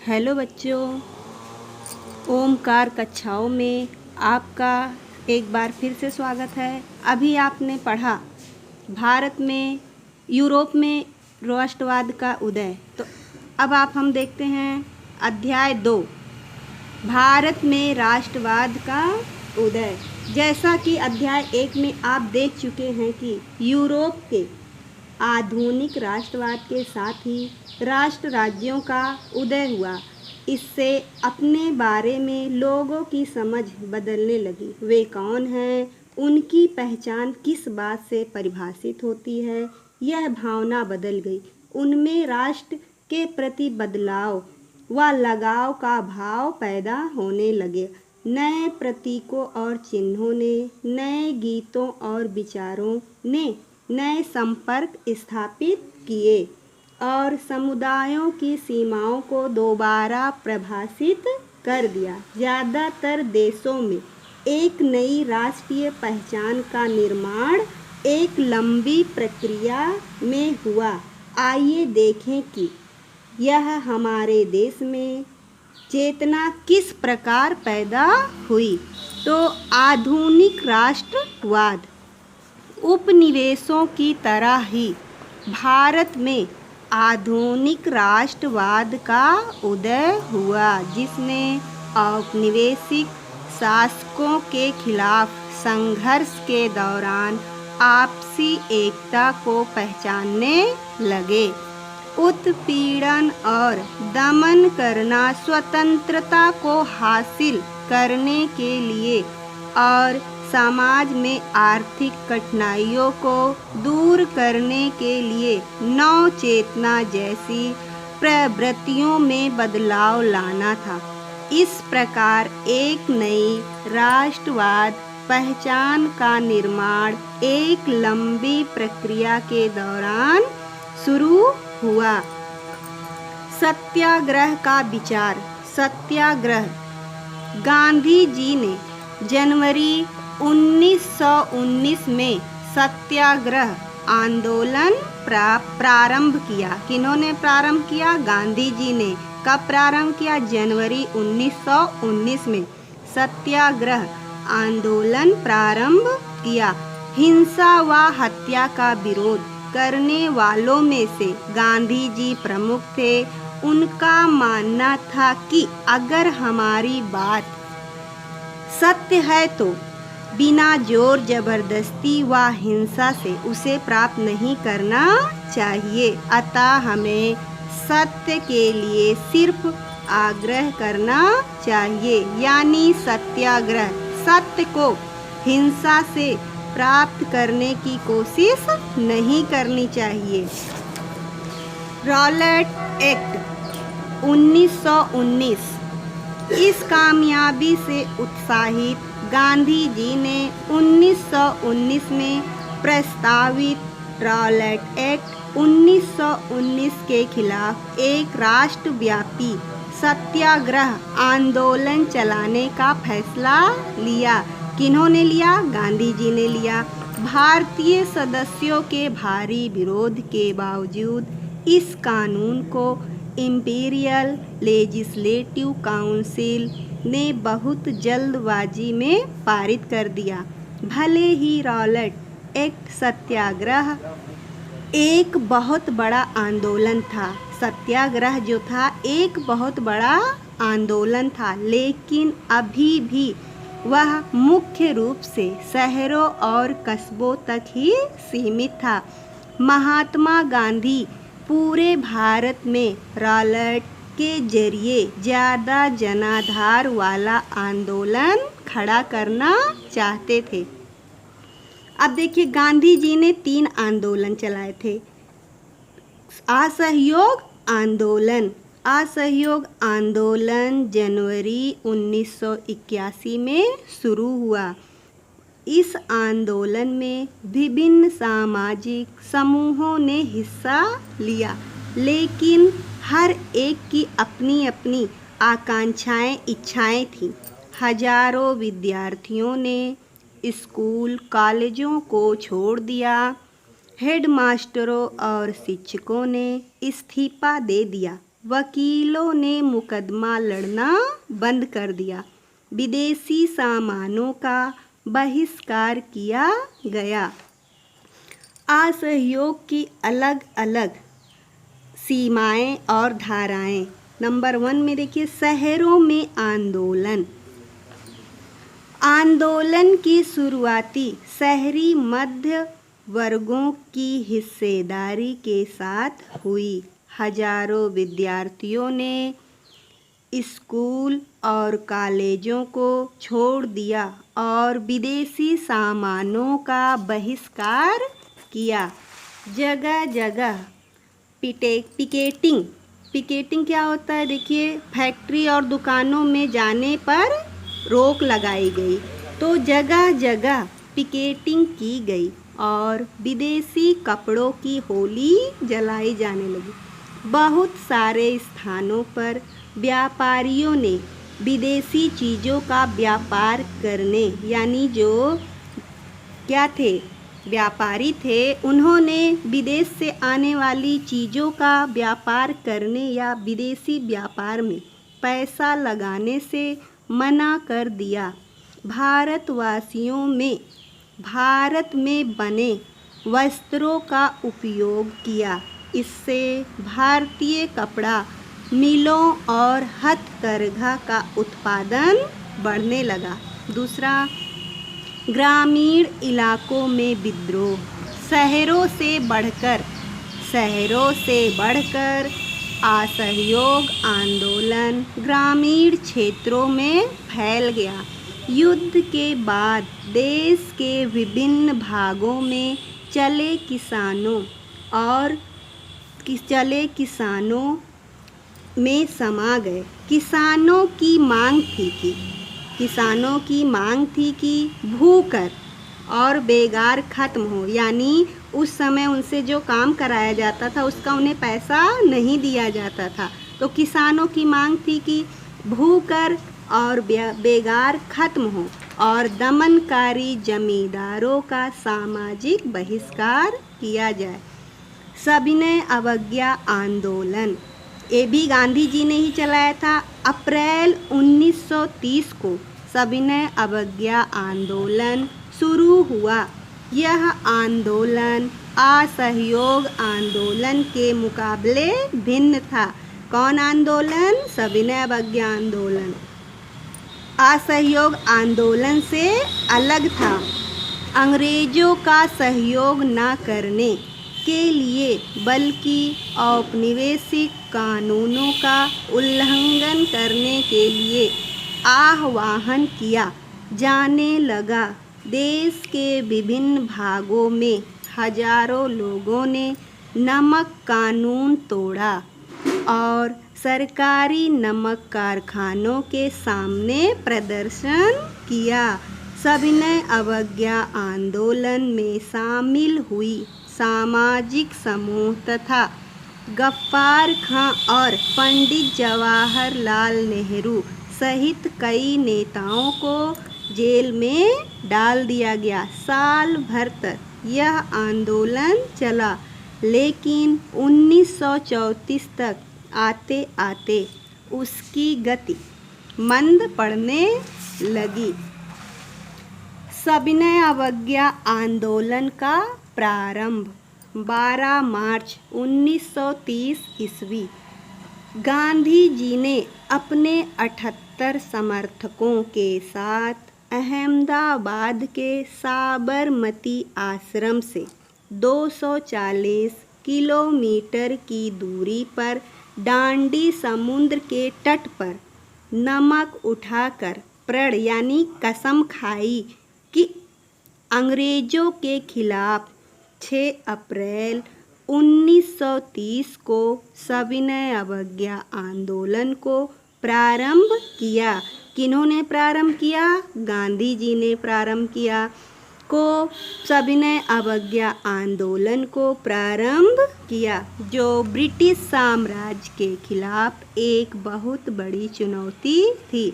Hello बच्चों, ओमकार कक्षाओं में आपका एक बार फिर से स्वागत है। अभी आपने पढ़ा भारत में यूरोप में राष्ट्रवाद का उदय। तो अब हम देखते हैं अध्याय 2, भारत में राष्ट्रवाद का उदय। जैसा कि अध्याय 1 में आप देख चुके हैं कि यूरोप के आधुनिक राष्ट्रवाद के साथ ही राष्ट्र राज्यों का उदय हुआ। इससे अपने बारे में लोगों की समझ बदलने लगी। वे कौन हैं, उनकी पहचान किस बात से परिभाषित होती है, यह भावना बदल गई। उनमें राष्ट्र के प्रति बदलाव व लगाव का भाव पैदा होने लगे। नए प्रतीकों और चिन्हों ने, नए गीतों और विचारों ने नए संपर्क स्थापित किए और समुदायों की सीमाओं को दोबारा परिभाषित कर दिया। ज़्यादातर देशों में एक नई राष्ट्रीय पहचान का निर्माण एक लंबी प्रक्रिया में हुआ। आइए देखें कि यह हमारे देश में चेतना किस प्रकार पैदा हुई। तो आधुनिक राष्ट्रवाद उपनिवेशों की तरह ही भारत में आधुनिक राष्ट्रवाद का उदय हुआ, जिसने औपनिवेशिक शासकों के खिलाफ संघर्ष के दौरान आपसी एकता को पहचानने लगे। उत्पीड़न और दमन करना, स्वतंत्रता को हासिल करने के लिए और समाज में आर्थिक कठिनाइयों को दूर करने के लिए नव चेतना जैसी प्रवृत्तियों में बदलाव लाना था। इस प्रकार एक नई राष्ट्रवाद पहचान का निर्माण एक लंबी प्रक्रिया के दौरान शुरू हुआ। सत्याग्रह का विचार। सत्याग्रह गांधी जी ने जनवरी 1919 में सत्याग्रह आंदोलन प्रारंभ किया। किन्होंने प्रारंभ किया? गांधी जी ने। कब प्रारंभ किया? जनवरी 1919 में सत्याग्रह आंदोलन प्रारंभ किया। हिंसा व हत्या का विरोध करने वालों में से गांधी जी प्रमुख थे। उनका मानना था कि अगर हमारी बात सत्य है तो बिना जोर जबरदस्ती व हिंसा से उसे प्राप्त नहीं करना चाहिए। अतः हमें सत्य के लिए सिर्फ आग्रह करना चाहिए, यानी सत्याग्रह। सत्य को हिंसा से प्राप्त करने की कोशिश नहीं करनी चाहिए। Rowlatt act 1919। इस कामयाबी से उत्साहित गांधी जी ने 1919 में प्रस्तावित रॉलेट एक्ट 1919 के खिलाफ एक राष्ट्रव्यापी सत्याग्रह आंदोलन चलाने का फैसला लिया। किन्होंने लिया? गांधी जी ने लिया। भारतीय सदस्यों के भारी विरोध के बावजूद इस कानून को इंपीरियल लेजिस्लेटिव काउंसिल ने बहुत जल्दबाजी में पारित कर दिया। भले ही रॉलेट एक्ट सत्याग्रह एक बहुत बड़ा आंदोलन था, सत्याग्रह जो था एक बहुत बड़ा आंदोलन था, लेकिन अभी भी वह मुख्य रूप से शहरों और कस्बों तक ही सीमित था। महात्मा गांधी पूरे भारत में रॉलेट के जरिए ज़्यादा जनाधार वाला आंदोलन खड़ा करना चाहते थे। अब देखिए, गांधी जी ने 3 आंदोलन चलाए थे। असहयोग आंदोलन। असहयोग आंदोलन जनवरी 1981 में शुरू हुआ। इस आंदोलन में विभिन्न सामाजिक समूहों ने हिस्सा लिया, लेकिन हर एक की अपनी अपनी आकांक्षाएं, इच्छाएं थीं। हजारों विद्यार्थियों ने स्कूल कॉलेजों को छोड़ दिया। हेडमास्टरों और शिक्षकों ने इस्तीफा दे दिया। वकीलों ने मुकदमा लड़ना बंद कर दिया। विदेशी सामानों का बहिष्कार किया गया। असहयोग की अलग अलग सीमाएं और धाराएं। नंबर 1 में देखिए, शहरों में आंदोलन। आंदोलन की शुरुआती शहरी मध्य वर्गों की हिस्सेदारी के साथ हुई। हजारों विद्यार्थियों ने स्कूल और कॉलेजों को छोड़ दिया और विदेशी सामानों का बहिष्कार किया। जगह जगह पिकेटिंग क्या होता है? देखिए, फैक्ट्री और दुकानों में जाने पर रोक लगाई गई, तो जगह जगह पिकेटिंग की गई और विदेशी कपड़ों की होली जलाई जाने लगी। बहुत सारे स्थानों पर व्यापारियों ने विदेशी चीज़ों का व्यापार करने, यानी जो क्या थे, व्यापारी थे, उन्होंने विदेश से आने वाली चीज़ों का व्यापार करने या विदेशी व्यापार में पैसा लगाने से मना कर दिया। भारतवासियों में भारत में बने वस्त्रों का उपयोग किया। इससे भारतीय कपड़ा मिलों और हथकरघा का उत्पादन बढ़ने लगा। दूसरा, ग्रामीण इलाकों में विद्रोह। शहरों से बढ़कर असहयोग आंदोलन ग्रामीण क्षेत्रों में फैल गया। युद्ध के बाद देश के विभिन्न भागों में चले किसानों में समा गए। किसानों की मांग थी कि भूकर और बेगार खत्म हो, यानी उस समय उनसे जो काम कराया जाता था उसका उन्हें पैसा नहीं दिया जाता था। तो किसानों की मांग थी कि भूकर और बेगार खत्म हो और दमनकारी जमींदारों का सामाजिक बहिष्कार किया जाए। सविनय अवज्ञा आंदोलन, ये भी गांधी जी ने ही चलाया था। अप्रैल 1930 को सविनय अवज्ञा आंदोलन शुरू हुआ। यह आंदोलन असहयोग आंदोलन के मुकाबले भिन्न था। कौन आंदोलन? सविनय अवज्ञा आंदोलन असहयोग आंदोलन से अलग था। अंग्रेजों का सहयोग न करने के लिए बल्कि औपनिवेशिक कानूनों का उल्लंघन करने के लिए आह्वान किया जाने लगा। देश के विभिन्न भागों में हजारों लोगों ने नमक कानून तोड़ा और सरकारी नमक कारखानों के सामने प्रदर्शन किया। सविनय अवज्ञा आंदोलन में शामिल हुई सामाजिक समूह तथा गफ्फार खां और पंडित जवाहरलाल नेहरू सहित कई नेताओं को जेल में डाल दिया गया। साल भर तक यह आंदोलन चला, लेकिन 1934 तक आते आते उसकी गति मंद पड़ने लगी। सविनय अवज्ञा आंदोलन का प्रारंभ 12 मार्च 1930 ईस्वी। गांधी जी ने अपने 78 समर्थकों के साथ अहमदाबाद के साबरमती आश्रम से 240 किलोमीटर की दूरी पर डांडी समुद्र के तट पर नमक उठाकर प्रण यानी कसम खाई कि अंग्रेजों के खिलाफ 6 अप्रैल 1930 को सविनय अवज्ञा आंदोलन को प्रारंभ किया। किन्होंने प्रारंभ किया? गांधी जी ने प्रारंभ किया को सविनय अवज्ञा आंदोलन को प्रारंभ किया, जो ब्रिटिश साम्राज्य के खिलाफ एक बहुत बड़ी चुनौती थी।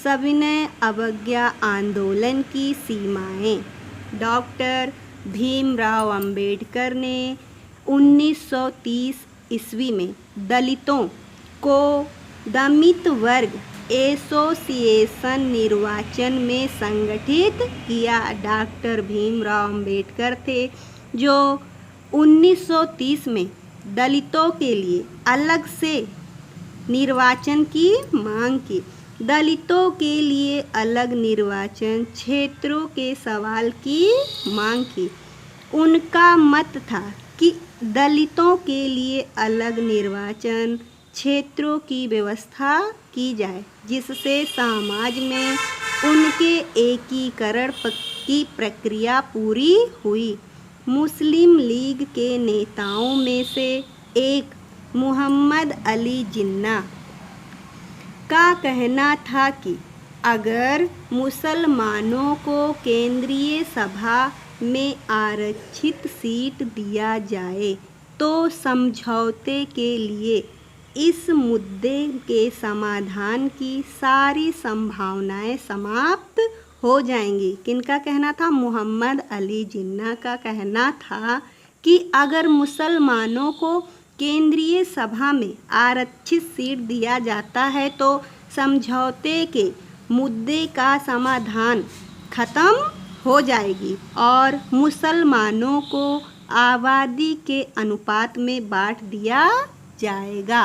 सविनय अवज्ञा आंदोलन की सीमाएं। डॉक्टर भीमराव अंबेडकर ने 1930 ईस्वी में दलितों को दलित वर्ग एसोसिएशन निर्वाचन में संगठित किया। डॉक्टर भीमराव अंबेडकर थे जो 1930 में दलितों के लिए अलग से निर्वाचन की मांग की। दलितों के लिए अलग निर्वाचन क्षेत्रों के सवाल की मांग की। उनका मत था कि दलितों के लिए अलग निर्वाचन क्षेत्रों की व्यवस्था की जाए जिससे समाज में उनके एकीकरण की प्रक्रिया पूरी हुई। मुस्लिम लीग के नेताओं में से एक मोहम्मद अली जिन्ना का कहना था कि अगर मुसलमानों को केंद्रीय सभा में आरक्षित सीट दिया जाए तो समझौते के लिए इस मुद्दे के समाधान की सारी संभावनाएं समाप्त हो जाएंगी। किनका कहना था? मोहम्मद अली जिन्ना का कहना था कि अगर मुसलमानों को केंद्रीय सभा में आरक्षित सीट दिया जाता है तो समझौते के मुद्दे का समाधान खत्म हो जाएगी और मुसलमानों को आबादी के अनुपात में बांट दिया जाएगा।